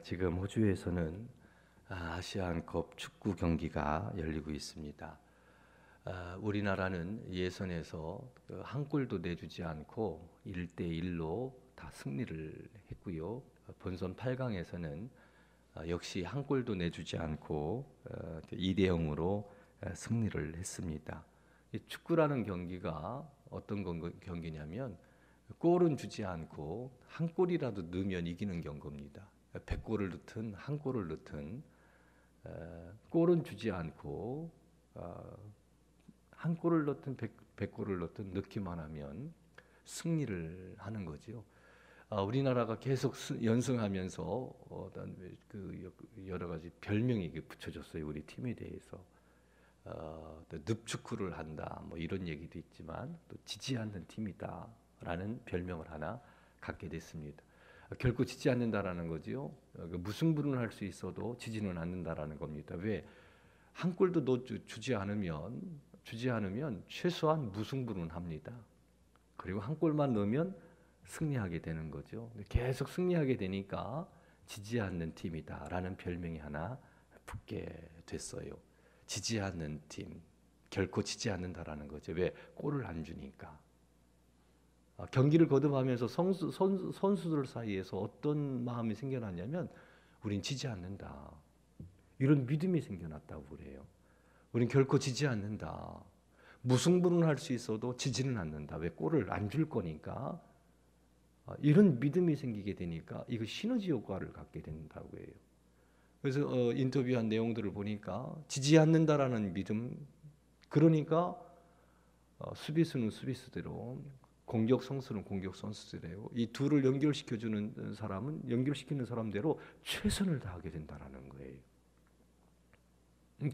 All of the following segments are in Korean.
지금 호주에서는 아시안컵 축구 경기가 열리고 있습니다. 우리나라는 예선에서 한 골도 내주지 않고 1대1로 다 승리를 했고요. 본선 8강에서는 역시 한 골도 내주지 않고 2대0으로 승리를 했습니다. 이 축구라는 경기가 어떤 경기냐면 골은 주지 않고 한 골이라도 넣으면 이기는 경기입니다. 100골을 넣든 한 골을 넣든 골은 주지 않고 한 골을 넣든 100골을 넣든 넣기만 하면 승리를 하는 거죠. 우리나라가 계속 연승하면서 여러 가지 별명이 붙여졌어요. 우리 팀에 대해서. 늪축구를 한다 뭐 이런 얘기도 있지만 또 지지 않는 팀이다라는 별명을 하나 갖게 됐습니다. 결코 지지 않는다라는 거지요. 무승부는 할 수 있어도 지지는 않는다라는 겁니다. 왜? 한 골도 주지 않으면 최소한 무승부는 합니다. 그리고 한 골만 넣으면 승리하게 되는 거죠. 계속 승리하게 되니까 지지 않는 팀이다라는 별명이 하나 붙게 됐어요. 지지 않는 팀, 결코 지지 않는다라는 거죠. 왜? 골을 안 주니까. 경기를 거듭하면서 선수들 사이에서 어떤 마음이 생겨났냐면 우린 지지 않는다. 이런 믿음이 생겨났다고 그래요. 우린 결코 지지 않는다. 무승부는 할 수 있어도 지지는 않는다. 왜? 골을 안 줄 거니까. 이런 믿음이 생기게 되니까 이거 시너지 효과를 갖게 된다고 해요. 그래서 인터뷰한 내용들을 보니까 지지 않는다라는 믿음, 그러니까 수비수는 수비수대로, 공격 선수는 공격 선수대로, 이 둘을 연결시키는 사람대로 최선을 다하게 된다라는 거예요.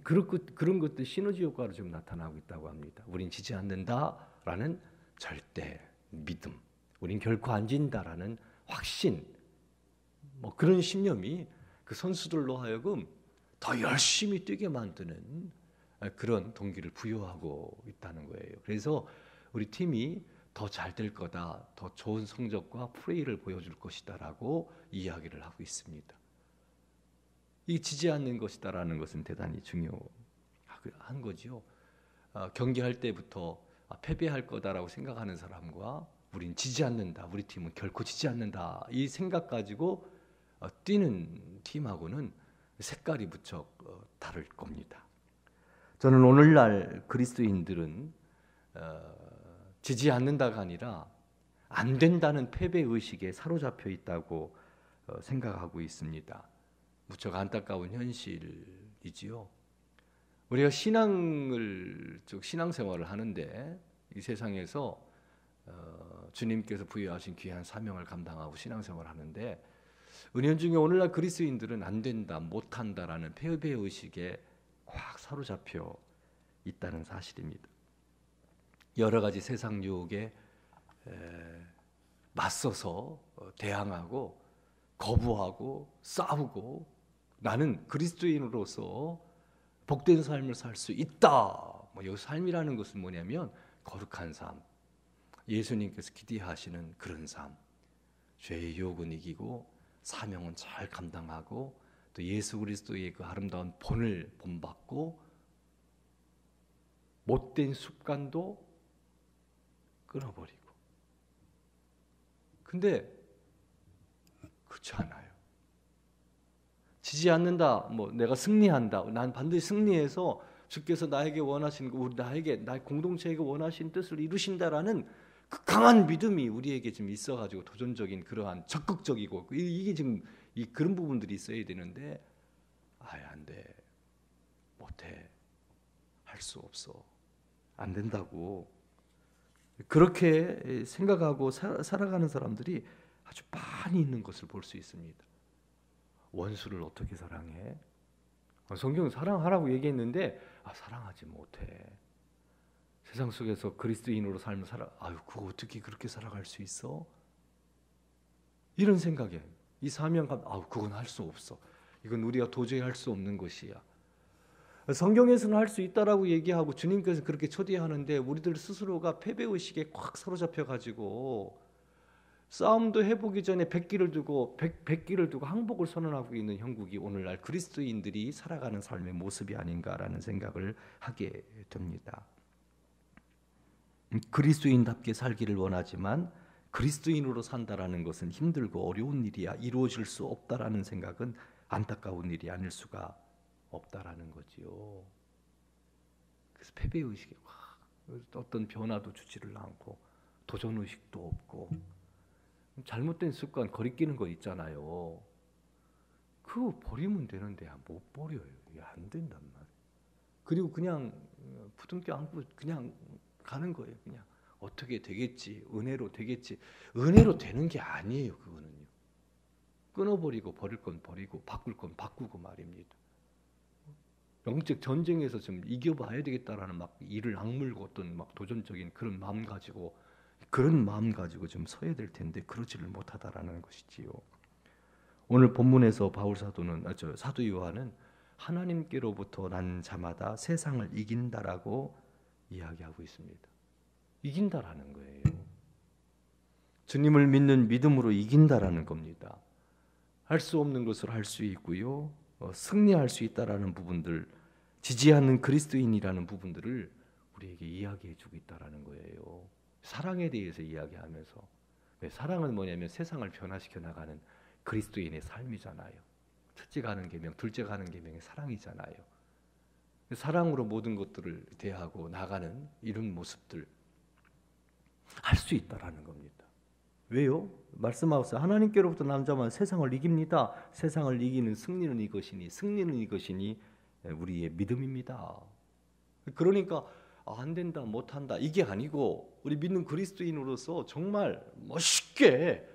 그런 것들 시너지 효과로 지금 나타나고 있다고 합니다. 우린 지지 않는다라는 절대 믿음, 우린 결코 안 진다라는 확신, 뭐 그런 신념이 그 선수들로 하여금 더 열심히 뛰게 만드는 그런 동기를 부여하고 있다는 거예요. 그래서 우리 팀이 더 잘 될 거다, 더 좋은 성적과 플레이를 보여줄 것이다라고 이야기를 하고 있습니다. 이 지지 않는 것이다라는 것은 대단히 중요한 거죠. 경기할 때부터 패배할 거다라고 생각하는 사람과 우린 지지 않는다, 우리 팀은 결코 지지 않는다, 이 생각 가지고 뛰는 팀하고는 색깔이 무척 다를 겁니다. 저는 오늘날 그리스도인들은 지지 않는다가 아니라 안 된다는 패배 의식에 사로잡혀 있다고 생각하고 있습니다. 무척 안타까운 현실이지요. 우리가 신앙생활을 하는데 이 세상에서 주님께서 부여하신 귀한 사명을 감당하고 신앙생활을 하는데 은연중에 오늘날 그리스도인들은 안 된다, 못한다라는 패배 의식에 확 사로잡혀 있다는 사실입니다. 여러 가지 세상 유혹에 맞서서 대항하고 거부하고 싸우고 나는 그리스도인으로서 복된 삶을 살 수 있다. 여기 삶이라는 것은 뭐냐면 거룩한 삶, 예수님께서 기대하시는 그런 삶, 죄의 유혹은 이기고 사명은 잘 감당하고 또 예수 그리스도의 그 아름다운 본을 본받고 못된 습관도 끊어버리고. 근데 그렇지 않아요. 지지 않는다, 내가 승리한다, 난 반드시 승리해서 주께서 나에게 원하시는 거, 나의 공동체에게 원하신 뜻을 이루신다라는 그 강한 믿음이 우리에게 지금 있어가지고 도전적인 그러한 적극적이고 이게 지금 그런 부분들이 있어야 되는데 안 돼, 못해, 할 수 없어, 안 된다고 그렇게 생각하고 살아가는 사람들이 아주 많이 있는 것을 볼 수 있습니다. 원수를 어떻게 사랑해? 성경은 사랑하라고 얘기했는데 사랑하지 못해. 세상 속에서 그리스도인으로 삶을 그거 어떻게 그렇게 살아갈 수 있어? 이런 생각에 이 사명감, 그건 할 수 없어. 이건 우리가 도저히 할 수 없는 것이야. 성경에서는 할 수 있다라고 얘기하고 주님께서 그렇게 초대하는데 우리들 스스로가 패배의식에 꽉 사로잡혀가지고 싸움도 해보기 전에 백기를 두고 백기를 두고 항복을 선언하고 있는 형국이 오늘날 그리스도인들이 살아가는 삶의 모습이 아닌가라는 생각을 하게 됩니다. 그리스도인답게 살기를 원하지만 그리스도인으로 산다라는 것은 힘들고 어려운 일이야 이루어질 수 없다라는 생각은 안타까운 일이 아닐 수가 없다라는 거지요. 그래서 패배 의식이 어떤 변화도 주지를 않고 도전 의식도 없고 잘못된 습관 거리끼는 거 있잖아요. 그거 버리면 되는데 못 버려요. 이게 안 된단 말이에요. 그리고 그냥 부둥켜 안고 그냥 가는 거예요. 그냥 어떻게 되겠지, 은혜로 되겠지. 은혜로 되는 게 아니에요. 그거는요. 끊어버리고 버릴 건 버리고 바꿀 건 바꾸고 말입니다. 영적 전쟁에서 좀 이겨봐야 되겠다라는 막 이를 악물고 어떤 막 도전적인 그런 마음 가지고 좀 서야 될 텐데 그러지를 못하다라는 것이지요. 오늘 본문에서 바울 사도는 사도 요한은 하나님께로부터 난 자마다 세상을 이긴다라고 이야기하고 있습니다. 이긴다라는 거예요. 주님을 믿는 믿음으로 이긴다라는 겁니다. 할 수 없는 것을 할 수 있고요. 승리할 수 있다라는 부분들, 지지하는 그리스도인이라는 부분들을 우리에게 이야기해주고 있다라는 거예요. 사랑에 대해서 이야기하면서 사랑은 뭐냐면 세상을 변화시켜 나가는 그리스도인의 삶이잖아요. 첫째가 하는 계명, 둘째가 하는 계명이 사랑이잖아요. 사랑으로 모든 것들을 대하고 나가는 이런 모습들 할 수 있다라는 겁니다. 왜요? 말씀하셨어요. 하나님께로부터 난 자만 세상을 이깁니다. 세상을 이기는 승리는 이것이니 우리의 믿음입니다. 그러니까 안 된다, 못한다 이게 아니고 우리 믿는 그리스도인으로서 정말 멋있게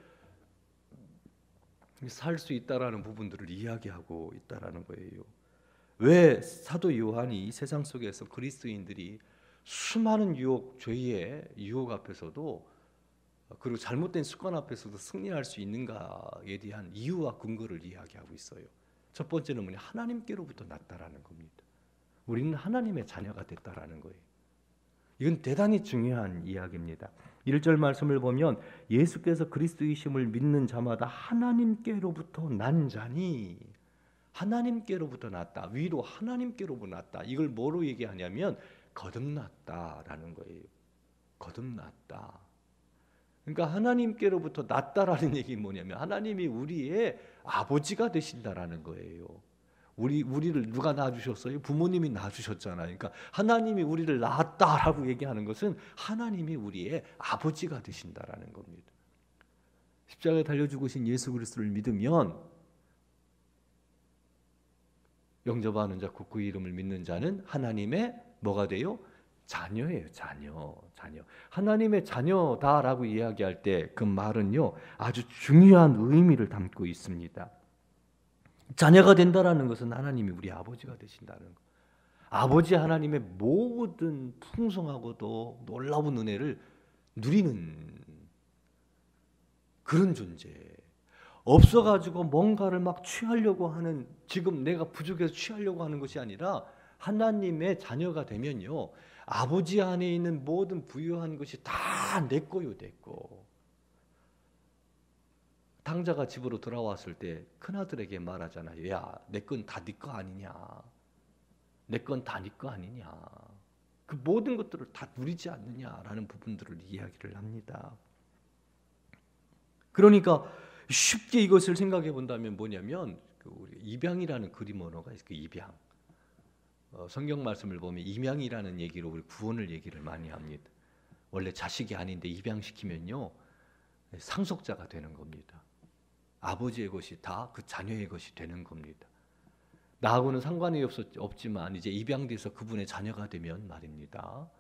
살 수 있다라는 부분들을 이야기하고 있다라는 거예요. 왜 사도 요한이 이 세상 속에서 그리스도인들이 수많은 유혹, 죄의 유혹 앞에서도 그리고 잘못된 습관 앞에서도 승리할 수 있는가에 대한 이유와 근거를 이야기하고 있어요. 첫 번째는 뭐냐? 하나님께로부터 났다라는 겁니다. 우리는 하나님의 자녀가 됐다라는 거예요. 이건 대단히 중요한 이야기입니다. 1절 말씀을 보면 예수께서 그리스도이심을 믿는 자마다 하나님께로부터 난 자니, 하나님께로부터 났다. 위로 하나님께로부터 났다. 이걸 뭐로 얘기하냐면 거듭났다라는 거예요. 거듭났다. 그러니까 하나님께로부터 났다라는 얘기는 뭐냐면 하나님이 우리의 아버지가 되신다라는 거예요. 우리를 누가 낳아주셨어요? 부모님이 낳아주셨잖아요. 그러니까 하나님이 우리를 낳았다라고 얘기하는 것은 하나님이 우리의 아버지가 되신다라는 겁니다. 십자가에 달려 죽으신 예수 그리스도를 믿으면 영접하는 자, 곧 그 이름을 믿는 자는 하나님의 뭐가 돼요? 자녀예요. 자녀. 하나님의 자녀다라고 이야기할 때 그 말은요 아주 중요한 의미를 담고 있습니다. 자녀가 된다라는 것은 하나님이 우리 아버지가 되신다는 것. 아버지 하나님의 모든 풍성하고도 놀라운 은혜를 누리는 그런 존재. 없어가지고 뭔가를 막 취하려고 하는, 지금 내가 부족해서 취하려고 하는 것이 아니라 하나님의 자녀가 되면요 아버지 안에 있는 모든 부유한 것이 다 내 거요, 내 거. 당자가 집으로 돌아왔을 때 큰아들에게 말하잖아요. 야, 내 건 다 네 거 아니냐. 내 건 다 네 거 아니냐. 그 모든 것들을 다 누리지 않느냐라는 부분들을 이야기를 합니다. 그러니까 쉽게 이것을 생각해 본다면 뭐냐면 우리 입양이라는 그림 언어가 있어요. 그 입양. 성경 말씀을 보면 입양이라는 얘기로 우리 구원을 얘기를 많이 합니다. 원래 자식이 아닌데 입양시키면요 상속자가 되는 겁니다. 아버지의 것이 다 그 자녀의 것이 되는 겁니다. 나하고는 상관이 없지만 이제 입양돼서 그분의 자녀가 되면 말입니다.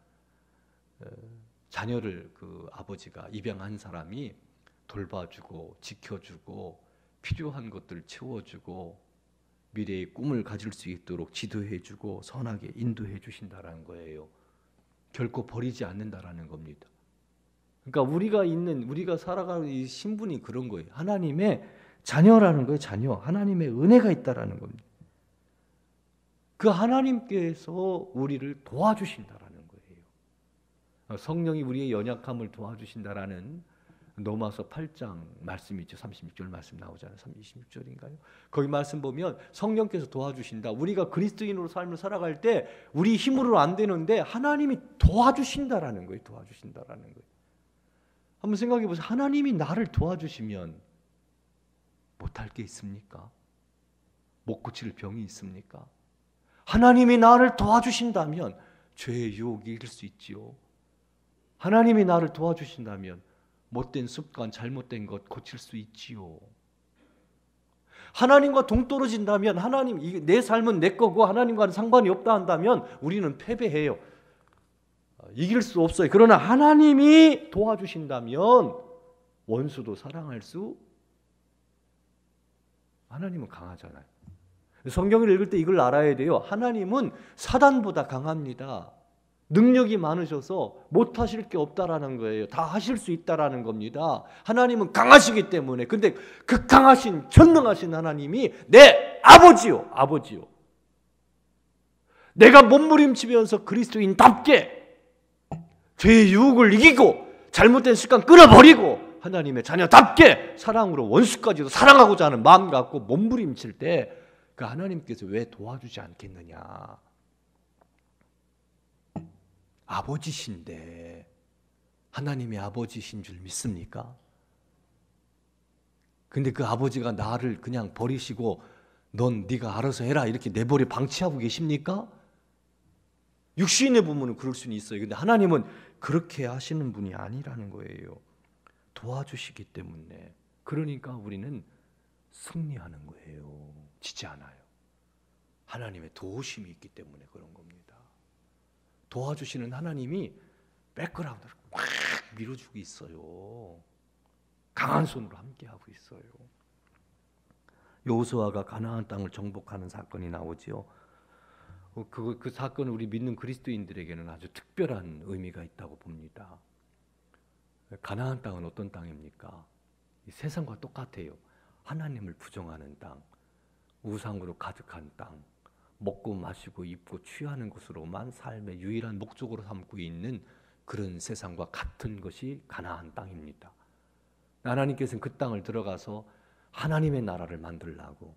자녀를 그 아버지가 입양한 사람이 돌봐주고 지켜주고 필요한 것들 채워주고 미래의 꿈을 가질 수 있도록 지도해주고 선하게 인도해 주신다라는 거예요. 결코 버리지 않는다라는 겁니다. 그러니까 우리가 살아가는 이 신분이 그런 거예요. 하나님의 자녀라는 거예요. 자녀. 하나님의 은혜가 있다라는 겁니다. 그 하나님께서 우리를 도와주신다라는 거예요. 성령이 우리의 연약함을 도와주신다라는 로마서 8장 말씀 있죠. 36절 말씀 나오잖아요. 26절인가요? 거기 말씀 보면 성령께서 도와주신다. 우리가 그리스도인으로 삶을 살아갈 때 우리 힘으로 안 되는데 하나님이 도와주신다라는 거예요. 도와주신다라는 거예요. 한번 생각해 보세요. 하나님이 나를 도와주시면 못할 게 있습니까? 못 고칠 병이 있습니까? 하나님이 나를 도와주신다면 죄의 유혹이 이길 수 있지요. 하나님이 나를 도와주신다면 못된 습관, 잘못된 것 고칠 수 있지요. 하나님과 동떨어진다면 하나님, 내 삶은 내 거고 하나님과는 상관이 없다 한다면 우리는 패배해요. 이길 수 없어요. 그러나 하나님이 도와주신다면 원수도 사랑할 수, 하나님은 강하잖아요. 성경을 읽을 때 이걸 알아야 돼요. 하나님은 사단보다 강합니다. 능력이 많으셔서 못하실 게 없다라는 거예요. 다 하실 수 있다라는 겁니다. 하나님은 강하시기 때문에. 근데 그 강하신 전능하신 하나님이 내 아버지요. 아버지요. 내가 몸부림치면서 그리스도인답게 죄의 유혹을 이기고 잘못된 습관 끊어버리고 하나님의 자녀답게 사랑으로 원수까지도 사랑하고자 하는 마음 갖고 몸부림칠 때 그 하나님께서 왜 도와주지 않겠느냐. 아버지신데 하나님이 아버지신 줄 믿습니까? 근데 그 아버지가 나를 그냥 버리시고 넌 네가 알아서 해라 이렇게 내버려 방치하고 계십니까? 육신의 부모는 그럴 수는 있어요. 근데 하나님은 그렇게 하시는 분이 아니라는 거예요. 도와주시기 때문에. 그러니까 우리는 승리하는 거예요. 지지 않아요. 하나님의 도우심이 있기 때문에 그런 겁니다. 도와주시는 하나님이 백그라운드를 꽉 밀어주고 있어요. 강한 손으로 함께하고 있어요. 여호수아가 가나안 땅을 정복하는 사건이 나오지요. 그 사건은 우리 믿는 그리스도인들에게는 아주 특별한 의미가 있다고 봅니다. 가나안 땅은 어떤 땅입니까? 이 세상과 똑같아요. 하나님을 부정하는 땅, 우상으로 가득한 땅, 먹고 마시고 입고 취하는 것으로만 삶의 유일한 목적으로 삼고 있는 그런 세상과 같은 것이 가나안 땅입니다. 하나님께서는 그 땅을 들어가서 하나님의 나라를 만들라고,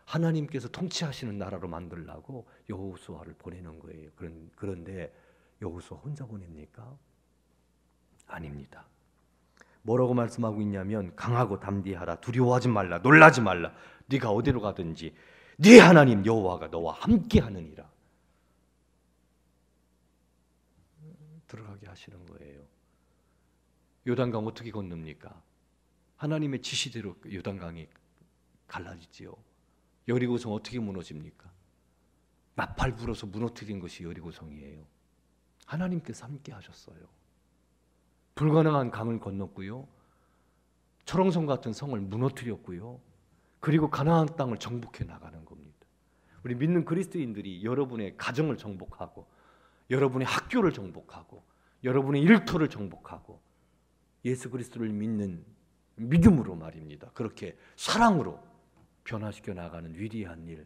하나님께서 통치하시는 나라로 만들라고 여호수아를 보내는 거예요. 그런데 여호수아 혼자 보냅니까? 아닙니다. 뭐라고 말씀하고 있냐면 강하고 담대하라, 두려워하지 말라, 놀라지 말라. 네가 어디로 가든지 네 하나님 여호와가 너와 함께하느니라. 들어가게 하시는 거예요. 요단강 어떻게 건넙니까? 하나님의 지시대로 요단강이 갈라지지요. 여리고성 어떻게 무너집니까? 나팔 불어서 무너뜨린 것이 여리고성이에요. 하나님께서 함께 하셨어요. 불가능한 강을 건넜고요. 철옹성 같은 성을 무너뜨렸고요. 그리고 가나안 땅을 정복해 나가는 겁니다. 우리 믿는 그리스도인들이 여러분의 가정을 정복하고 여러분의 학교를 정복하고 여러분의 일터를 정복하고 예수 그리스도를 믿는 믿음으로 말입니다. 그렇게 사랑으로 변화시켜 나가는 위대한 일.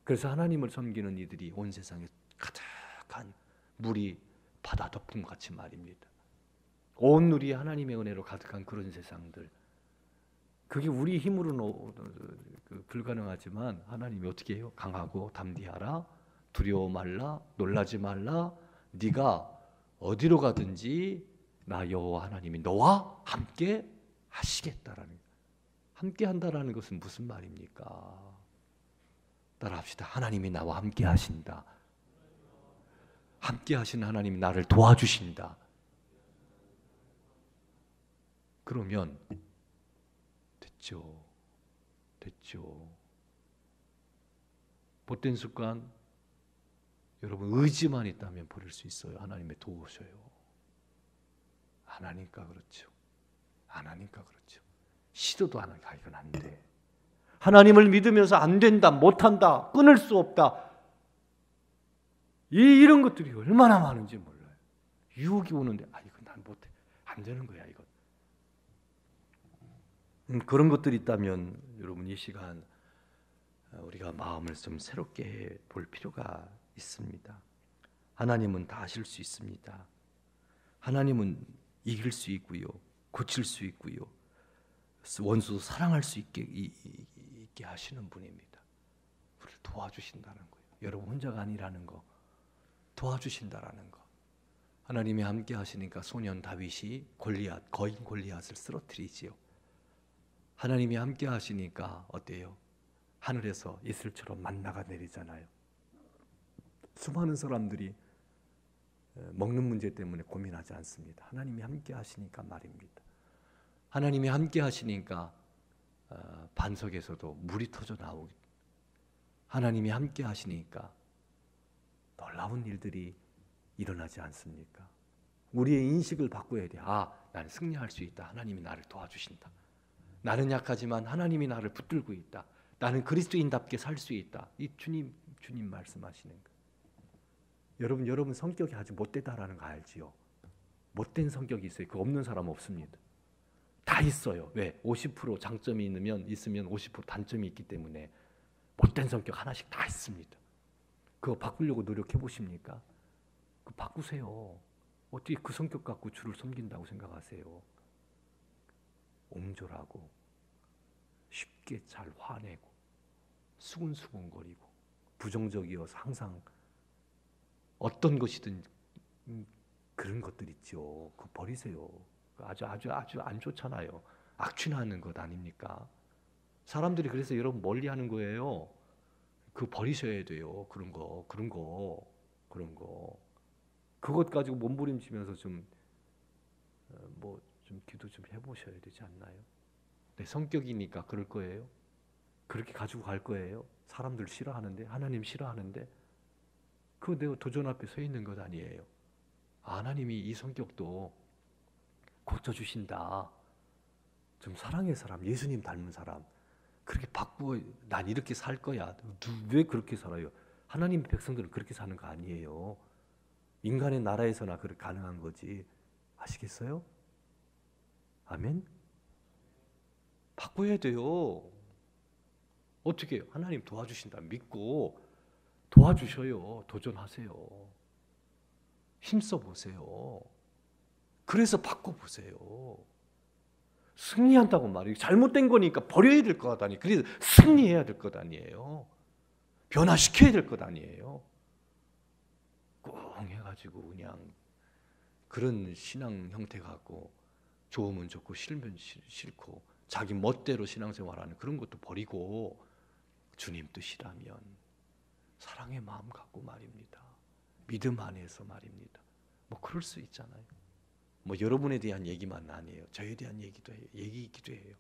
그래서 하나님을 섬기는 이들이 온 세상에 가득한 물이 바다 덮음 같이 말입니다. 온 누리에 하나님의 은혜로 가득한 그런 세상들. 그게 우리 힘으로는 불가능하지만 하나님이 어떻게 해요? 강하고 담대하라, 두려워 말라, 놀라지 말라. 네가 어디로 가든지 나 여호와 하나님이 너와 함께 하시겠다라는, 함께 한다라는 것은 무슨 말입니까? 따라합시다. 하나님이 나와 함께 하신다. 함께 하시는 하나님이 나를 도와주신다. 그러면 됐죠. 못된 습관, 여러분 의지만 있다면 버릴 수 있어요. 하나님의 도우셔요. 안 하니까 그렇죠. 시도도 안 하니까 이건 안 돼. 하나님을 믿으면서 안 된다, 못한다, 끊을 수 없다. 이런 것들이 얼마나 많은지 몰라요. 유혹이 오는데 이건 난 못해. 안 되는 거야 이건. 그런 것들이 있다면 여러분 이 시간 우리가 마음을 좀 새롭게 볼 필요가 있습니다. 하나님은 다 하실 수 있습니다. 하나님은 이길 수 있고요. 고칠 수 있고요. 원수도 사랑할 수 있게 하시는 분입니다. 우리를 도와주신다는 거예요. 여러분 혼자가 아니라는 거, 도와주신다라는 거. 하나님이 함께 하시니까 소년 다윗이 거인 골리앗을 쓰러뜨리지요. 하나님이 함께 하시니까 어때요? 하늘에서 이슬처럼 만나가 내리잖아요. 수많은 사람들이 먹는 문제 때문에 고민하지 않습니다. 하나님이 함께 하시니까 말입니다. 하나님이 함께 하시니까 반석에서도 물이 터져 나오기. 하나님이 함께 하시니까 놀라운 일들이 일어나지 않습니까? 우리의 인식을 바꿔야 돼. 나는 승리할 수 있다. 하나님이 나를 도와주신다. 나는 약하지만 하나님이 나를 붙들고 있다. 나는 그리스도인답게 살 수 있다. 이 주님 말씀하시는 거. 여러분 성격이 아주 못되다라는 거 알지요? 못된 성격이 있어요. 그 없는 사람 없습니다. 다 있어요. 왜? 50% 장점이 있으면 50% 단점이 있기 때문에 못된 성격 하나씩 다 있습니다. 그거 바꾸려고 노력해 보십니까? 그거 바꾸세요. 어떻게 그 성격 갖고 주를 섬긴다고 생각하세요? 옹졸하고 쉽게 잘 화내고 수근수근거리고 부정적이어서 항상 어떤 것이든 그런 것들 있죠. 그거 버리세요. 아주 안 좋잖아요. 악취나는 것 아닙니까? 사람들이 그래서 여러분 멀리하는 거예요. 그거 버리셔야 돼요. 그런 거. 그것 가지고 몸부림치면서 좀 기도 좀 해보셔야 되지 않나요? 내 성격이니까 그럴 거예요. 그렇게 가지고 갈 거예요. 사람들 싫어하는데, 하나님 싫어하는데, 그거 내가 도전 앞에 서 있는 것 아니에요. 하나님이 이 성격도 고쳐주신다. 좀 사랑의 사람, 예수님 닮은 사람, 그렇게 바꾸어, 난 이렇게 살 거야. 왜 그렇게 살아요? 하나님 백성들은 그렇게 사는 거 아니에요. 인간의 나라에서나 그렇게 가능한 거지. 아시겠어요? 아멘? 바꿔야 돼요. 어떻게 해요? 하나님 도와주신다 믿고 도와주셔요. 도전하세요. 힘써 보세요. 그래서 바꿔보세요. 승리한다고 말이에요. 잘못된 거니까 버려야 될 것 아니에요. 그래서 승리해야 될 것 아니에요. 변화시켜야 될 것 아니에요. 꽁 해가지고 그냥 그런 신앙 형태 갖고 좋으면 좋고 싫으면 싫고 자기 멋대로 신앙생활하는 그런 것도 버리고 주님 뜻이라면 사랑의 마음 갖고 말입니다. 믿음 안에서 말입니다. 뭐 그럴 수 있잖아요. 뭐 여러분에 대한 얘기만 아니에요. 저에 대한 얘기이기도 해요.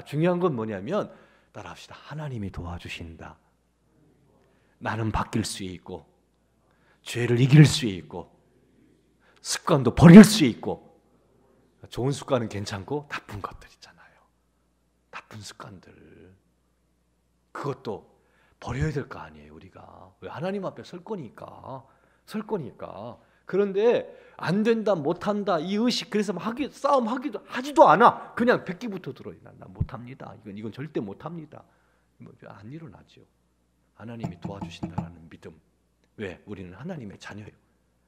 중요한 건 뭐냐면 따라합시다. 하나님이 도와주신다. 나는 바뀔 수 있고 죄를 이길 수 있고 습관도 버릴 수 있고 좋은 습관은 괜찮고 나쁜 것들 있잖아요. 나쁜 습관들 그것도 버려야 될 거 아니에요. 우리가 왜 하나님 앞에 설 거니까. 그런데 안 된다, 못한다 이 의식 그래서 싸움하기도 하지도 않아. 그냥 백기부터 들어요. 난 못합니다. 이건 절대 못합니다. 안 일어나죠. 하나님이 도와주신다는 믿음. 왜? 우리는 하나님의 자녀예요.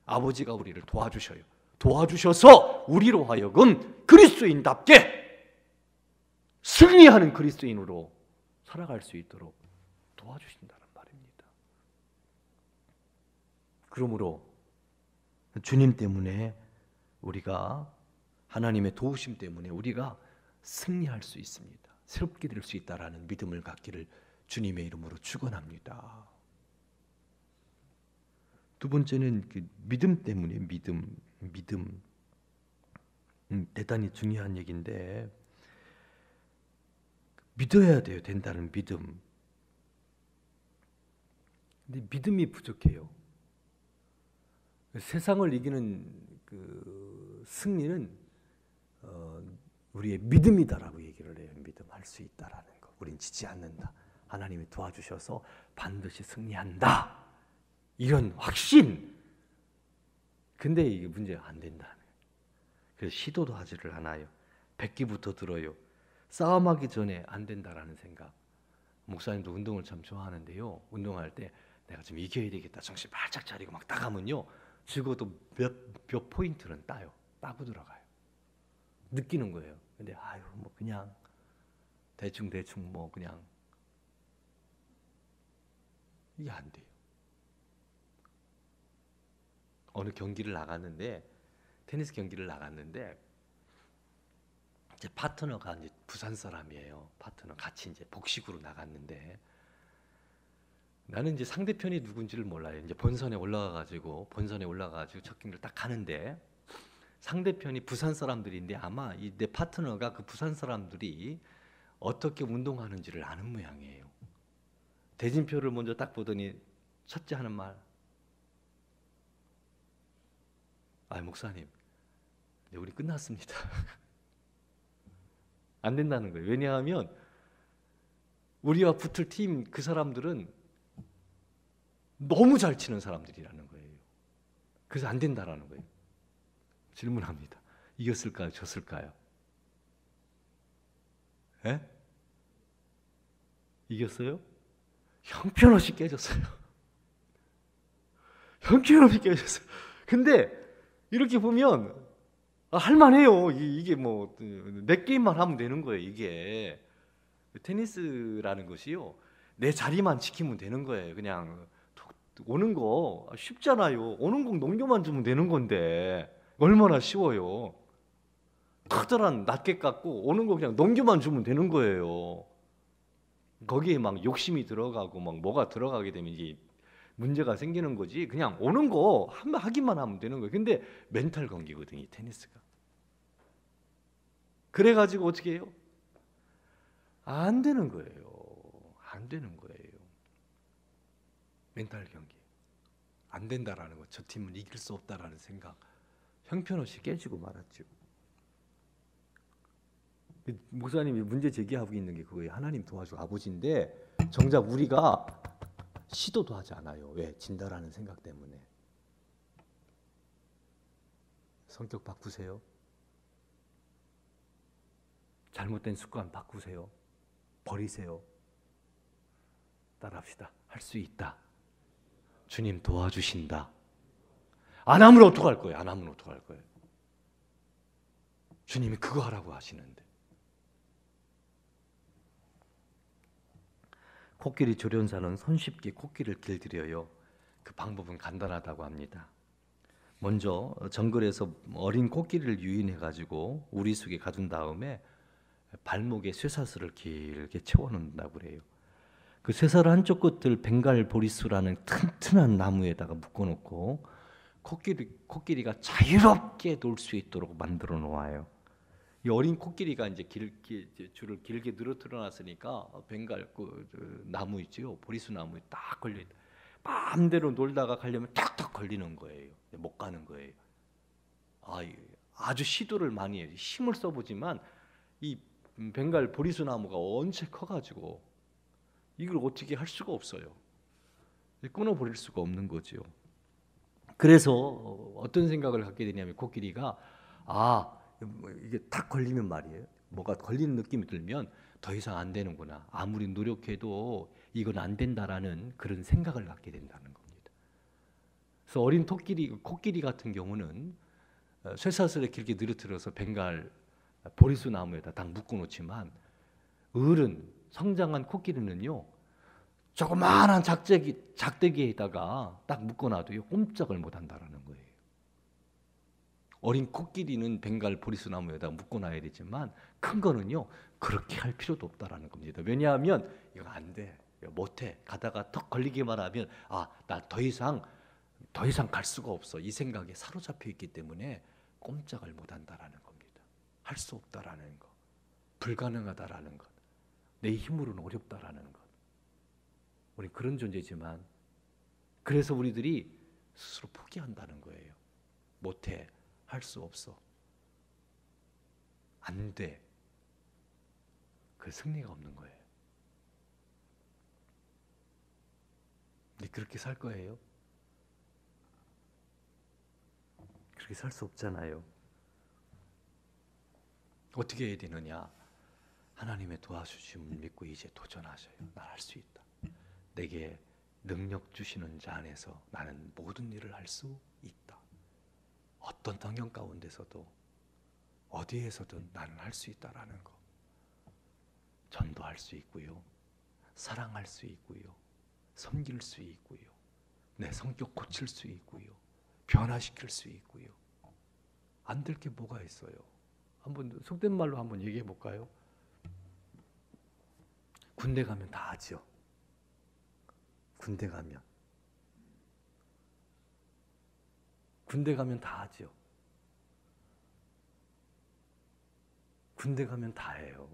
아버지가 우리를 도와주셔요. 도와주셔서 우리로 하여금 그리스도인답게 승리하는 그리스도인으로 살아갈 수 있도록 도와주신다는 말입니다. 그러므로 주님 때문에 우리가 하나님의 도우심 때문에 우리가 승리할 수 있습니다. 새롭게 될 수 있다라는 믿음을 갖기를 주님의 이름으로 축원합니다. 두 번째는 그 믿음 때문에 믿음. 대단히 중요한 얘기인데 믿어야 된다는 믿음. 근데 믿음이 부족해요. 세상을 이기는 그 승리는 우리의 믿음이다라고 얘기를 해요. 믿음할 수 있다라는 거. 우린 지지 않는다. 하나님이 도와주셔서 반드시 승리한다. 이런 확신. 근데 이게 문제가 안 된다는 거예요. 그래서 시도도 하지를 않아요. 백기부터 들어요. 싸움하기 전에 안 된다라는 생각. 목사님도 운동을 참 좋아하는데요. 운동할 때 내가 좀 이겨야 되겠다. 정신 바짝 차리고 막 나가면요. 적어도 몇 포인트는 따요. 따고 들어가요. 느끼는 거예요. 근데 아유 뭐 그냥 대충 뭐 그냥 이게 안 돼요. 어느 경기를 나갔는데 테니스 경기를 나갔는데 제 파트너가 이제 부산 사람이에요. 파트너 같이 이제 복식으로 나갔는데 나는 이제 상대편이 누군지를 몰라요. 이제 본선에 올라가가지고 첫 경기를 딱 가는데 상대편이 부산 사람들인데 아마 이 내 파트너가 그 부산 사람들이 어떻게 운동하는지를 아는 모양이에요. 대진표를 먼저 딱 보더니 첫째 하는 말, 아 목사님, 네, 우리 끝났습니다. 안 된다는 거예요. 왜냐하면 우리와 붙을 팀 그 사람들은 너무 잘 치는 사람들이라는 거예요. 그래서 안 된다라는 거예요. 질문합니다. 이겼을까요? 졌을까요? 예? 이겼어요? 형편없이 깨졌어요. 형편없이 깨졌어요. 근데 이렇게 보면 할만해요. 이게 뭐 내 게임만 하면 되는 거예요. 이게 테니스라는 것이요. 내 자리만 지키면 되는 거예요. 그냥 오는 거 쉽잖아요. 오는 공 넘겨만 주면 되는 건데 얼마나 쉬워요. 커다란 낱개 깎고 오는 거 그냥 넘겨만 주면 되는 거예요. 거기에 막 욕심이 들어가고 막 뭐가 들어가게 되면 이게 문제가 생기는 거지. 그냥 오는 거 하기만 하면 되는 거예요. 근데 멘탈 경기거든요, 이 테니스가. 그래가지고 어떻게 해요? 안 되는 거예요. 안 되는 거예요. 멘탈 경기. 안 된다라는 거. 저 팀은 이길 수 없다라는 생각. 형편없이 깨지고 말았죠. 목사님이 문제 제기하고 있는 게 그거예요. 하나님 도와줘 아버지인데 정작 우리가 시도도 하지 않아요. 왜? 진다라는 생각 때문에. 성격 바꾸세요. 잘못된 습관 바꾸세요. 버리세요. 따라합시다. 할 수 있다. 주님 도와주신다. 안 하면 어떡할 거예요? 안 하면 어떡할 거예요? 주님이 그거 하라고 하시는데. 코끼리 조련사는 손쉽게 코끼리를 길들여요. 그 방법은 간단하다고 합니다. 먼저 정글에서 어린 코끼리를 유인해가지고 우리 속에 가둔 다음에 발목에 쇠사슬을 길게 채워놓는다고 그래요. 그 쇠사슬 한쪽 끝을 벵갈 보리수라는 튼튼한 나무에다가 묶어놓고 코끼리가 자유롭게 놀 수 있도록 만들어 놓아요. 이 어린 코끼리가 이제 줄을 길게 늘어뜨려 놨으니까 벵갈 나무 있죠, 보리수 나무에 딱 걸려 있다. 마음대로 놀다가 가려면 탁탁 걸리는 거예요. 못 가는 거예요. 아주 시도를 많이 해요. 힘을 써보지만 이 벵갈 보리수 나무가 언제 커가지고 이걸 어떻게 할 수가 없어요. 끊어버릴 수가 없는 거죠. 그래서 어떤 생각을 갖게 되냐면 코끼리가 이게 탁 걸리면 말이에요. 뭐가 걸리는 느낌이 들면 더 이상 안 되는구나. 아무리 노력해도 이건 안 된다라는 그런 생각을 갖게 된다는 겁니다. 그래서 어린 코끼리 같은 경우는 쇠사슬에 길게 늘어뜨려서 벵갈 보리수 나무에다 딱 묶어놓지만 어른 성장한 코끼리는요 조그마한 작대기에다가 딱 묶어놔도요 꼼짝을 못한다라는 거예요. 어린 코끼리는 벵갈 보리수 나무에다 묶어놔야 되지만 큰 거는요 그렇게 할 필요도 없다라는 겁니다. 왜냐하면 이거 안 돼, 못해. 가다가 턱 걸리기만 하면 나 더 이상 갈 수가 없어. 이 생각에 사로잡혀 있기 때문에 꼼짝을 못한다라는 겁니다. 할 수 없다라는 거, 불가능하다라는 것, 내 힘으로는 어렵다라는 것. 우리 그런 존재지만 그래서 우리들이 스스로 포기한다는 거예요. 못해, 할 수 없어, 안 돼. 그 승리가 없는 거예요. 근데 그렇게 살 거예요? 그렇게 살 수 없잖아요. 어떻게 해야 되느냐? 하나님의 도와주심을 믿고 이제 도전하셔요. 난 할 수 있다. 내게 능력 주시는 자 안에서 나는 모든 일을 할 수 있다. 어떤 환경 가운데서도 어디에서든 나는 할 수 있다라는 거. 전도할 수 있고요. 사랑할 수 있고요. 섬길 수 있고요. 내 성격 고칠 수 있고요. 변화시킬 수 있고요. 안 될 게 뭐가 있어요? 한번 속된 말로 한번 얘기해 볼까요? 군대 가면 다 하죠. 군대 가면 다 하죠. 군대 가면 다 해요.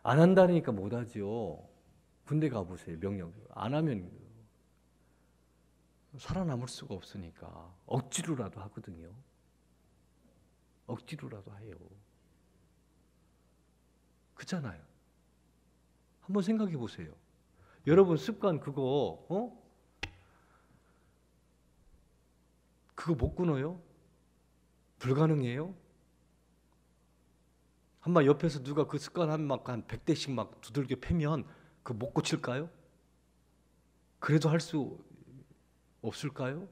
안 한다니까 못 하죠. 군대 가보세요. 명령 안 하면 살아남을 수가 없으니까 억지로라도 하거든요. 억지로라도 해요. 그렇잖아요. 한번 생각해 보세요. 여러분 습관 그거 그거 못 끊어요? 불가능해요? 한번 옆에서 누가 그 습관 한 100대씩 막 두들겨 패면 그거 못 고칠까요? 그래도 할 수 없을까요?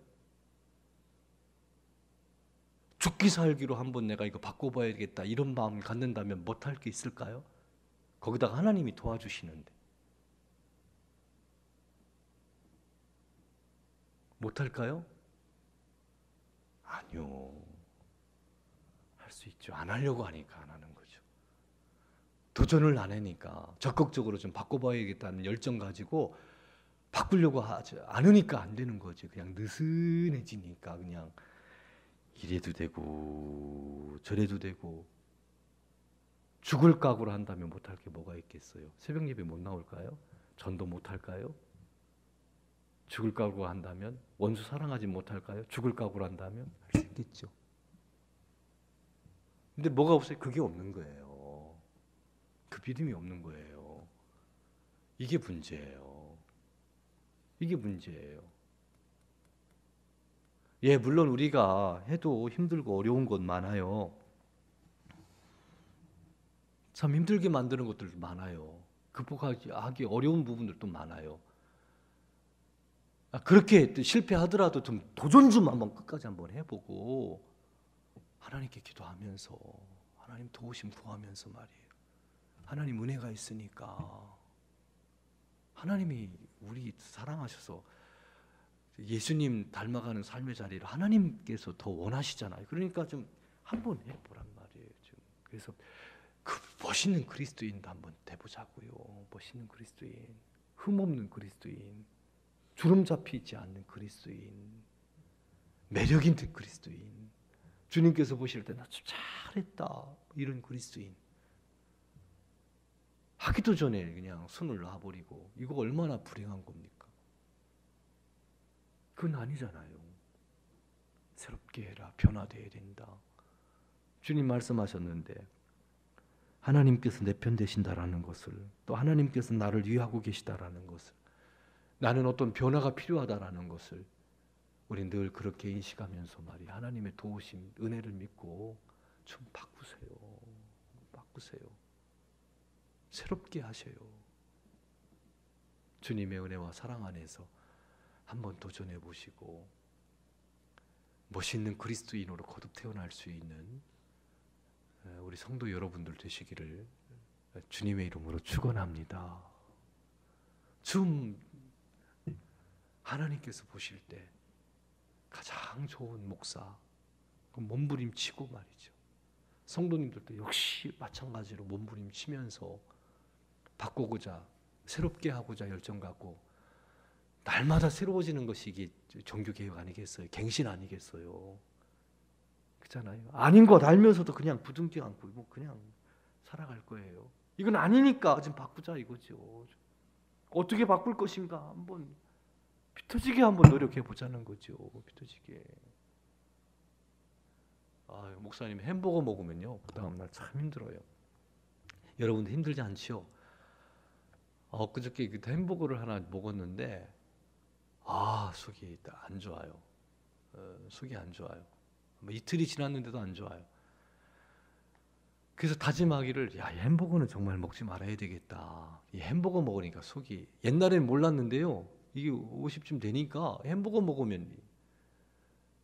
죽기 살기로 한번 내가 이거 바꿔봐야겠다 이런 마음 갖는다면 못할 게 있을까요? 거기다가 하나님이 도와주시는데 못할까요? 아니요. 할 수 있죠. 안 하려고 하니까 안 하는 거죠. 도전을 안 하니까 적극적으로 좀 바꿔봐야겠다는 열정 가지고 바꾸려고 하지 않으니까 안 되는 거지. 그냥 느슨해지니까 그냥 이래도 되고 저래도 되고 죽을 각오를 한다면 못할 게 뭐가 있겠어요? 새벽 예배 못 나올까요? 전도 못할까요? 죽을 각오를 한다면 원수 사랑하지 못할까요? 죽을 각오를 한다면 할 수 있겠죠. 근데 뭐가 없어요? 그게 없는 거예요. 그 믿음이 없는 거예요. 이게 문제예요. 이게 문제예요. 예, 물론 우리가 해도 힘들고 어려운 것 많아요. 참 힘들게 만드는 것들도 많아요. 극복하기 어려운 부분들도 많아요. 그렇게 실패하더라도 좀 도전 좀 한번 끝까지 한번 해보고 하나님께 기도하면서 하나님 도우심 구하면서 말이에요. 하나님 은혜가 있으니까 하나님이 우리 사랑하셔서 예수님 닮아가는 삶의 자리를 하나님께서 더 원하시잖아요. 그러니까 좀 한번 해보란 말이에요. 좀. 그래서 그 멋있는 그리스도인도 한번 돼보자고요. 멋있는 그리스도인, 흠없는 그리스도인, 주름 잡히지 않는 그리스도인, 매력 있는 그리스도인, 주님께서 보실 때 나 좀 잘했다 이런 그리스도인 하기도 전에 그냥 손을 놔버리고 이거 얼마나 불행한 겁니까? 그건 아니잖아요. 새롭게 해라. 변화되어야 된다. 주님 말씀하셨는데 하나님께서 내 편 되신다라는 것을 또 하나님께서 나를 위하고 계시다라는 것을 나는 어떤 변화가 필요하다라는 것을 우리 늘 그렇게 인식하면서 말이야 하나님의 도우심, 은혜를 믿고 좀 바꾸세요. 바꾸세요. 새롭게 하셔요. 주님의 은혜와 사랑 안에서 한번 도전해 보시고 멋있는 그리스도인으로 거듭 태어날 수 있는 우리 성도 여러분들 되시기를 주님의 이름으로 축원합니다. 좀 하나님께서 보실 때 가장 좋은 목사 몸부림치고 말이죠. 성도님들도 역시 마찬가지로 몸부림치면서 바꾸고자 새롭게 하고자 열정 갖고 날마다 새로워지는 것이 이게 종교개혁 아니겠어요? 갱신 아니겠어요? 그렇잖아요. 아닌 것 알면서도 그냥 부둥켜 안고 뭐 그냥 살아갈 거예요. 이건 아니니까 좀 바꾸자 이거죠. 어떻게 바꿀 것인가 한번 비터지게 한번 노력해 보자는 거죠. 비터지게. 목사님 햄버거 먹으면요 그 다음 날 참 힘들어요. 여러분도 힘들지 않지요? 엊그저께 그 햄버거를 하나 먹었는데 속이 안 좋아요. 속이 안 좋아요. 이틀이 지났는데도 안 좋아요. 그래서 다짐하기를 야, 이 햄버거는 정말 먹지 말아야 되겠다. 이 햄버거 먹으니까 속이 옛날엔 몰랐는데요. 이게 50쯤 되니까 햄버거 먹으면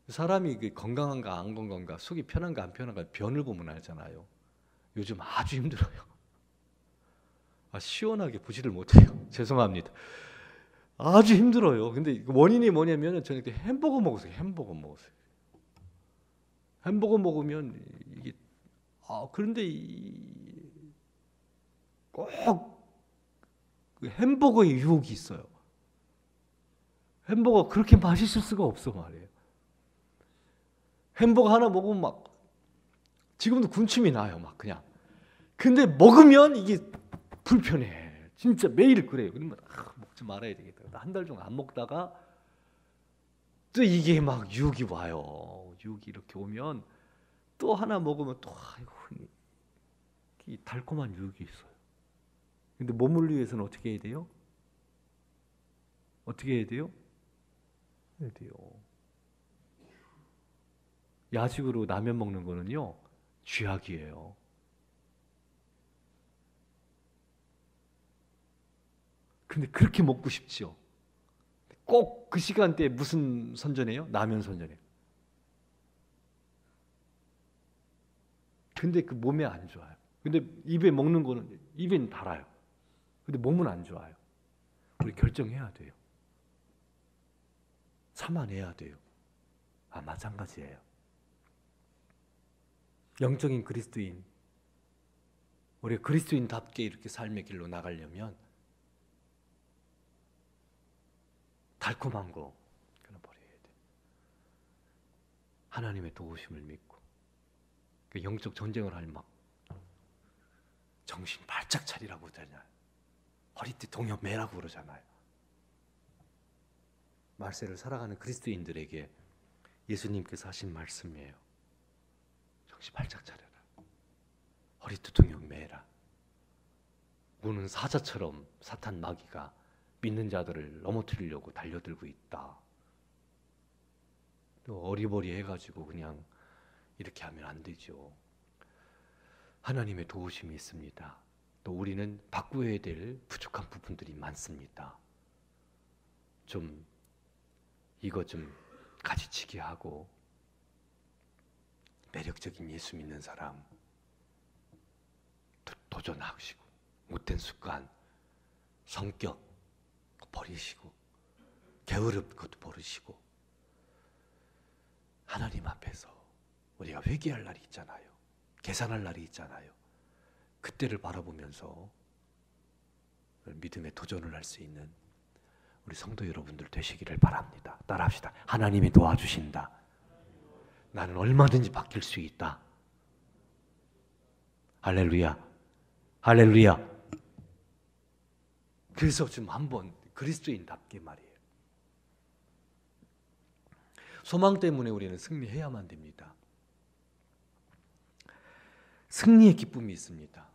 사람이 건강한가 안 건강한가, 속이 편한가 안 편한가 변을 보면 알잖아요. 요즘 아주 힘들어요. 시원하게 보지를 못해요. 죄송합니다. 아주 힘들어요. 근데 원인이 뭐냐면 저는 햄버거 먹었어요. 햄버거 먹었어요. 햄버거 먹으면 이게 그런데 꼭 햄버거에 유혹이 있어요. 햄버거 그렇게 맛있을 수가 없어 말이에요. 햄버거 하나 먹으면 막 지금도 군침이 나요. 막 그냥. 근데 먹으면 이게 불편해. 진짜 매일 그래요. 그러면 먹지 말아야 되겠다. 한 달 동안 안 먹다가 또 이게 막 유혹이 와요. 유혹이 이렇게 오면 또 하나 먹으면 또 이 달콤한 유혹이 있어요. 근데 몸을 위해서는 어떻게 해야 돼요? 어떻게 해야 돼요? 해야 돼요. 야식으로 라면 먹는 거는요, 쥐약이에요. 근데 그렇게 먹고 싶죠. 꼭 그 시간대에 무슨 선전해요? 라면 선전해요. 근데 그 몸에 안 좋아요. 근데 입에 먹는 거는 입엔 달아요. 근데 몸은 안 좋아요. 우리 결정해야 돼요. 참아내야 돼요. 마찬가지예요. 영적인 그리스도인, 우리가 그리스도인답게 이렇게 삶의 길로 나가려면 달콤한 거 끊어버려야 돼. 하나님의 도우심을 믿고 그 영적 전쟁을 할 막 정신 바짝 차리라고 그러잖아요. 허리띠 동여 매라고 그러잖아요. 말세를 살아가는 그리스도인들에게 예수님께서 하신 말씀이에요. 정신 바짝 차려라. 허리띠 동여 매라. 우는 사자처럼 사탄 마귀가 믿는 자들을 넘어뜨리려고 달려들고 있다. 또 어리버리 해가지고 그냥 이렇게 하면 안 되죠. 하나님의 도우심이 있습니다. 또 우리는 바꾸어야 될 부족한 부분들이 많습니다. 이거 좀 가지치기 하고 매력적인 예수 믿는 사람 도전하시고 못된 습관, 성격 버리시고 게으른 것도 버리시고 하나님 앞에서 우리가 회개할 날이 있잖아요. 계산할 날이 있잖아요. 그때를 바라보면서 믿음의 도전을 할 수 있는 우리 성도 여러분들 되시기를 바랍니다. 따라합시다. 하나님이 도와주신다. 나는 얼마든지 바뀔 수 있다. 할렐루야. 할렐루야. 그래서 좀 한번 그리스도인답게 말이에요. 소망 때문에 우리는 승리해야만 됩니다. 승리의 기쁨이 있습니다.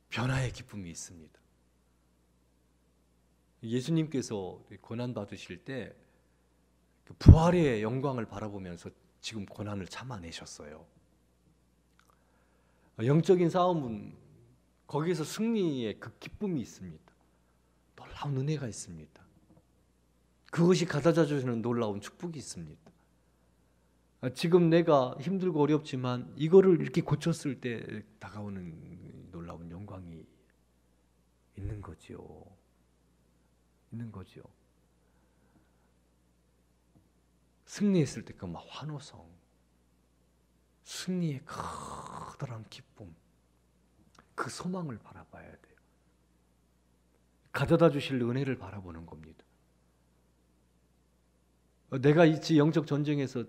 변화의 기쁨이 있습니다. 예수님께서 고난 받으실 때 부활의 영광을 바라보면서 지금 고난을 참아내셨어요. 영적인 싸움은 거기에서 승리의 그 기쁨이 있습니다. 놀라운 은혜가 있습니다. 그것이 가져다 주시는 놀라운 축복이 있습니다. 지금 내가 힘들고 어렵지만 이거를 이렇게 고쳤을 때 다가오는 놀라운 영광이 있는 거지요. 있는 거죠. 승리했을 때 그 막 환호성, 승리의 커다란 기쁨, 그 소망을 바라봐야 돼요. 가져다 주실 은혜를 바라보는 겁니다. 내가 이 영적 전쟁에서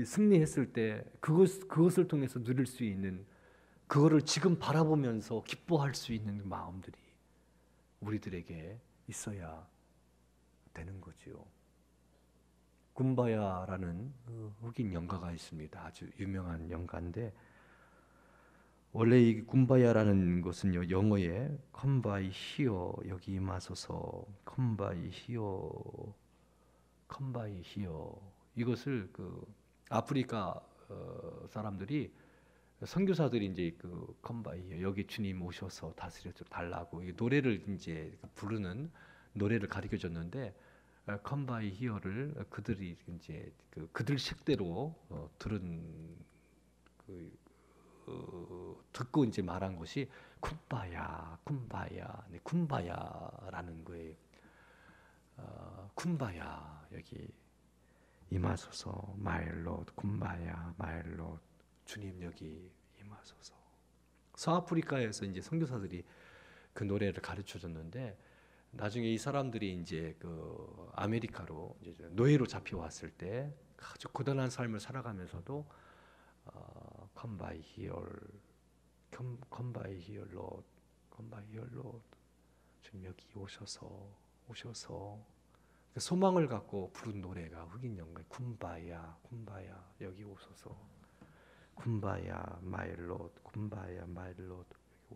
승리했을 때 그것을 통해서 누릴 수 있는 그거를 지금 바라보면서 기뻐할 수 있는 마음들이 우리들에게 있어야 되는 거지요. 굼바야라는 흑인 연가가 있습니다. 아주 유명한 연가인데 원래 이 굼바야라는 것은요 영어에 come by here 여기 임하소서 come by here 이것을 그 아프리카 사람들이 선교사들이 이제 그 come by here 여기 주님 오셔서 다스려 달라고 이 노래를 이제 부르는 노래를 가르쳐 줬는데 Come by Here를 그들이 이제 그들 식대로 들은 듣고 이제 말한 것이 쿤바야, 쿤바야, 네, 쿤바야라는 거예요. 쿤바야 여기 임하소서, my Lord, 쿤바야, my Lord, 주님 여기 임하소서. 서아프리카에서 이제 선교사들이 그 노래를 가르쳐 줬는데 나중에 이 사람들이 이제 그 아메리카로 이제 노예로 잡혀왔을 때 아주 고단한 삶을 살아가면서도 Come by here, come by here, Lord, come by here, Lord. 주님 여기 오셔서 그 소망을 갖고 부른 노래가 흑인 영가의 쿤바야, 쿤바야 여기 오소서, 쿤바야, my Lord, 쿤바야, my Lord 여기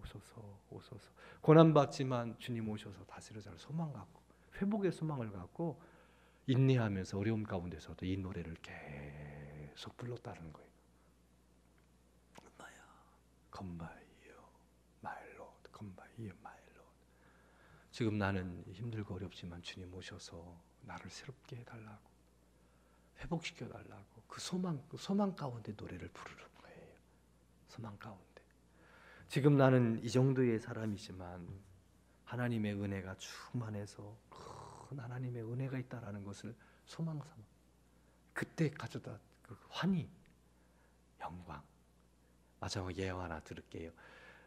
오소서. 고난받지만 주님 오셔서 다스려잘 소망 갖고 회복의 소망을 갖고 인내하면서 어려움 가운데서도 이 노래를 계속 불렀다는 거예요. Come by here, my Lord. Come by here, my Lord. 지금 나는 힘들고 어렵지만 주님 오셔서 나를 새롭게 해달라고, 회복시켜 달라고 그 소망 가운데 노래를 부르는 거예요. 소망 가운데. 지금 나는 이 정도의 사람이지만 하나님의 은혜가 충만해서 큰 하나님의 은혜가 있다라는 것을 소망 삼아. 그때 가져다 그 환희, 영광. 마지막 예언 하나 들을게요.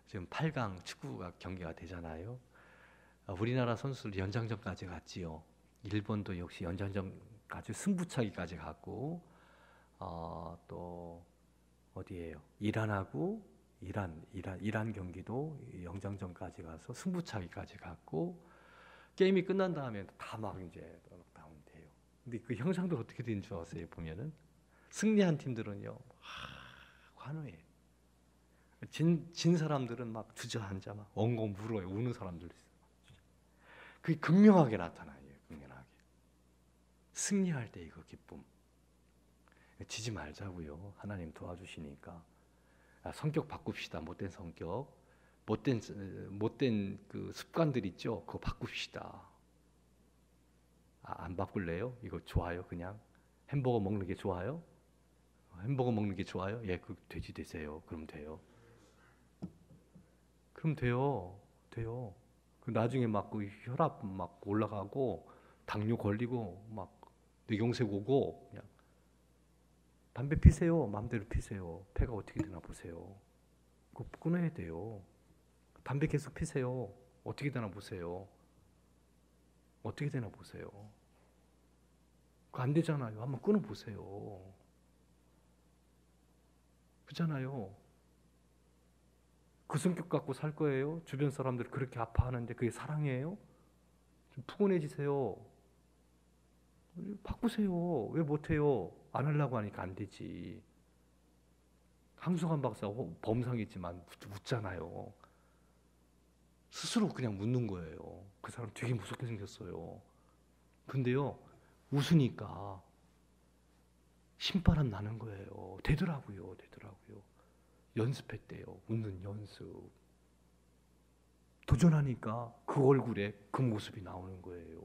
지금 8강 축구가 경기가 되잖아요. 우리나라 선수들 연장전까지 갔지요. 일본도 역시 연장전까지 승부차기까지 갔고, 또 어디예요? 이란하고 이란 경기도 연장전까지 가서 승부차기까지 갔고, 게임이 끝난 다음에 다 막 이제 다운돼요. 근데 그 형상도 어떻게 되는 줄 아세요? 보면은 승리한 팀들은요, 환호해요. 진 사람들은 막 주저앉아 막 엉엉 울어요. 우는 사람들도 있어요. 그게 극명하게 나타나요. 극명하게. 승리할 때 그 기쁨. 지지 말자고요. 하나님 도와주시니까. 성격 바꿉시다. 못된 성격. 못된 그 습관들 있죠. 그거 바꿉시다. 안 바꿀래요? 이거 좋아요. 그냥 햄버거 먹는 게 좋아요? 햄버거 먹는 게 좋아요? 예, 그 돼지 되세요. 그럼 돼요. 그럼 돼요. 그 나중에 막 그 혈압 막 올라가고 당뇨 걸리고 막 뇌경색 오고 그냥 담배 피세요. 마음대로 피세요. 폐가 어떻게 되나 보세요. 그거 끊어야 돼요. 담배 계속 피세요. 어떻게 되나 보세요. 어떻게 되나 보세요. 그거 안 되잖아요. 한번 끊어 보세요. 그렇잖아요. 그 성격 갖고 살 거예요? 주변 사람들 그렇게 아파하는데 그게 사랑이에요? 좀 푸근해지세요. 바꾸세요. 왜 못해요? 안 하려고 하니까 안 되지. 항수관 박사 범상이지만 웃잖아요. 스스로 그냥 웃는 거예요. 그 사람 되게 무섭게 생겼어요. 근데요, 웃으니까 신바람 나는 거예요. 되더라고요. 연습했대요. 웃는 연습. 도전하니까 그 얼굴에 그 모습이 나오는 거예요.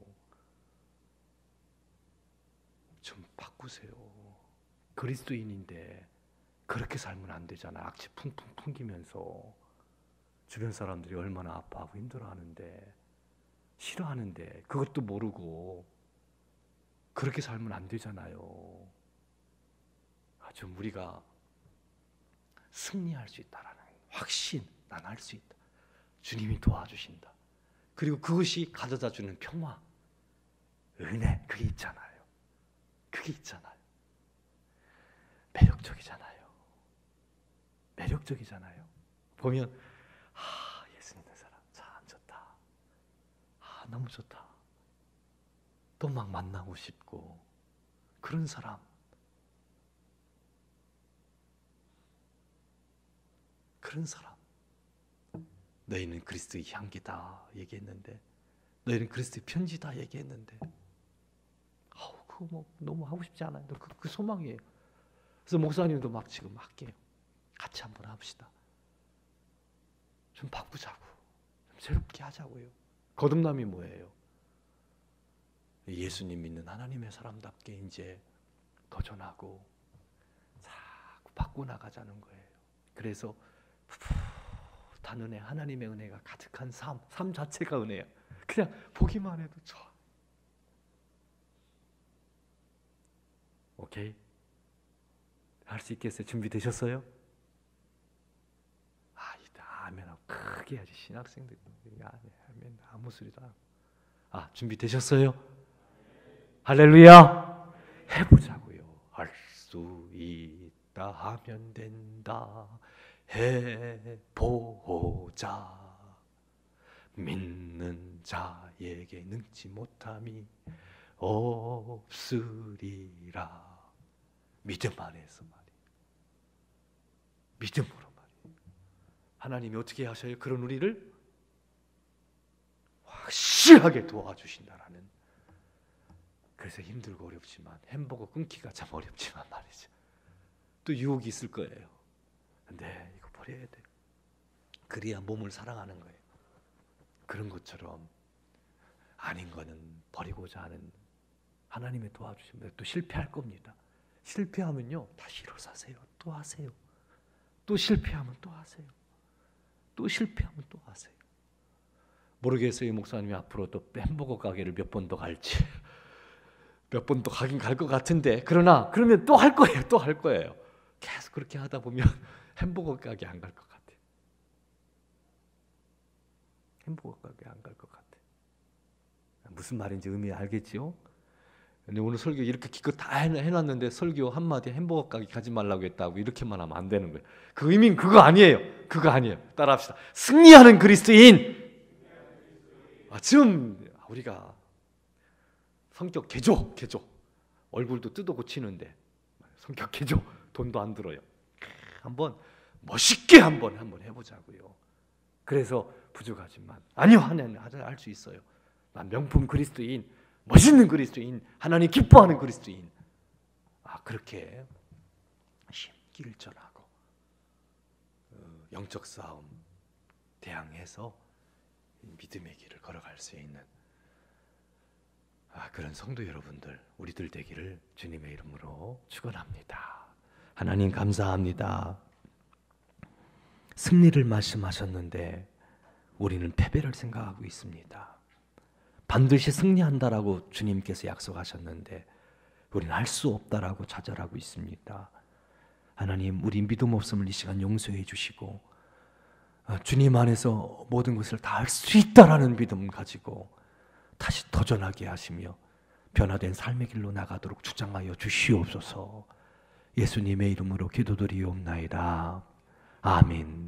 좀 바꾸세요. 그리스도인인데 그렇게 살면 안 되잖아. 악취 풍풍 풍기면서 주변 사람들이 얼마나 아파하고 힘들어하는데 싫어하는데 그것도 모르고 그렇게 살면 안 되잖아요. 좀 우리가 승리할 수 있다라는 확신, 난 할 수 있다. 주님이 도와주신다. 그리고 그것이 가져다주는 평화, 은혜, 그게 있잖아요. 매력적이잖아요. 보면 예수 믿는 사람 참 좋다. 너무 좋다. 또 막 만나고 싶고 그런 사람. 너희는 그리스도의 향기다 얘기했는데, 너희는 그리스도의 편지다 얘기했는데, 그거 뭐 너무 하고 싶지 않아요. 그 소망이에요. 그래서 목사님도 막 지금 할게요. 같이 한번 합시다. 좀 바꾸자고, 좀 새롭게 하자고요. 거듭남이 뭐예요? 예수님 믿는 하나님의 사람답게 이제 도전하고 자꾸 바꿔나가자는 거예요. 그래서 푸푸한 은혜, 하나님의 은혜가 가득한 삶 자체가 은혜야. 그냥 보기만 해도 좋아. 오케이? 할 수 있겠어요? 준비되셨어요? 아멘하고 크게 해야지. 신학생들 아멘 아무 소리도 안 하고. 준비되셨어요? 할렐루야. 해보자고요. 할 수 있다 하면 된다. 해보자. 믿는 자에게 능치 못함이 없으리라. 믿음 안에서 말이에요. 믿음으로 말이에요. 하나님이 어떻게 하셔요? 그런 우리를 확실하게 도와주신다라는. 그래서 힘들고 어렵지만, 햄버거 끊기가 참 어렵지만 말이죠. 또 유혹이 있을 거예요. 근데 이거 버려야 돼요. 그래야 몸을 사랑하는 거예요. 그런 것처럼 아닌 거는 버리고자 하는 하나님의 도와주심을 또 실패할 겁니다. 실패하면요 다시 일어서 하세요. 또 하세요. 또 실패하면 또 하세요. 또 실패하면 또 하세요. 모르겠어요. 목사님이 앞으로 또 햄버거 가게를 몇 번 더 갈지. 몇 번 더 가긴 갈 것 같은데, 그러나 그러면 또 할 거예요. 또 할 거예요. 계속 그렇게 하다 보면 햄버거 가게 안 갈 것 같아요. 햄버거 가게 안 갈 것 같아요. 무슨 말인지 의미 알겠지요? 근데 오늘 설교 이렇게 기껏 다 해놨는데 설교 한마디 햄버거 가게 가지 말라고 했다고 이렇게만 하면 안 되는 거예요. 그 의미는 그거 아니에요. 그거 아니에요. 따라합시다. 승리하는 그리스도인. 지금 우리가 성격 개조 얼굴도 뜯어 고치는데 성격 개조 돈도 안 들어요. 한번 멋있게 한번 해보자고요. 그래서 부족하지만 아니요, 하나님 할 수 있어요. 난 명품 그리스도인, 멋있는 그리스도인, 하나님 기뻐하는 그리스도인. 그렇게 힘기를 전하고 영적 싸움 대항해서 믿음의 길을 걸어갈 수 있는 그런 성도 여러분들, 우리들 되기를 주님의 이름으로 축원합니다. 하나님 감사합니다. 승리를 말씀하셨는데 우리는 패배를 생각하고 있습니다. 반드시 승리한다라고 주님께서 약속하셨는데 우리는 할 수 없다라고 좌절하고 있습니다. 하나님, 우리 믿음 없음을 이 시간 용서해 주시고 주님 안에서 모든 것을 다 할 수 있다라는 믿음 가지고 다시 도전하게 하시며 변화된 삶의 길로 나가도록 주장하여 주시옵소서. 예수님의 이름으로 기도드리옵나이다. 아멘.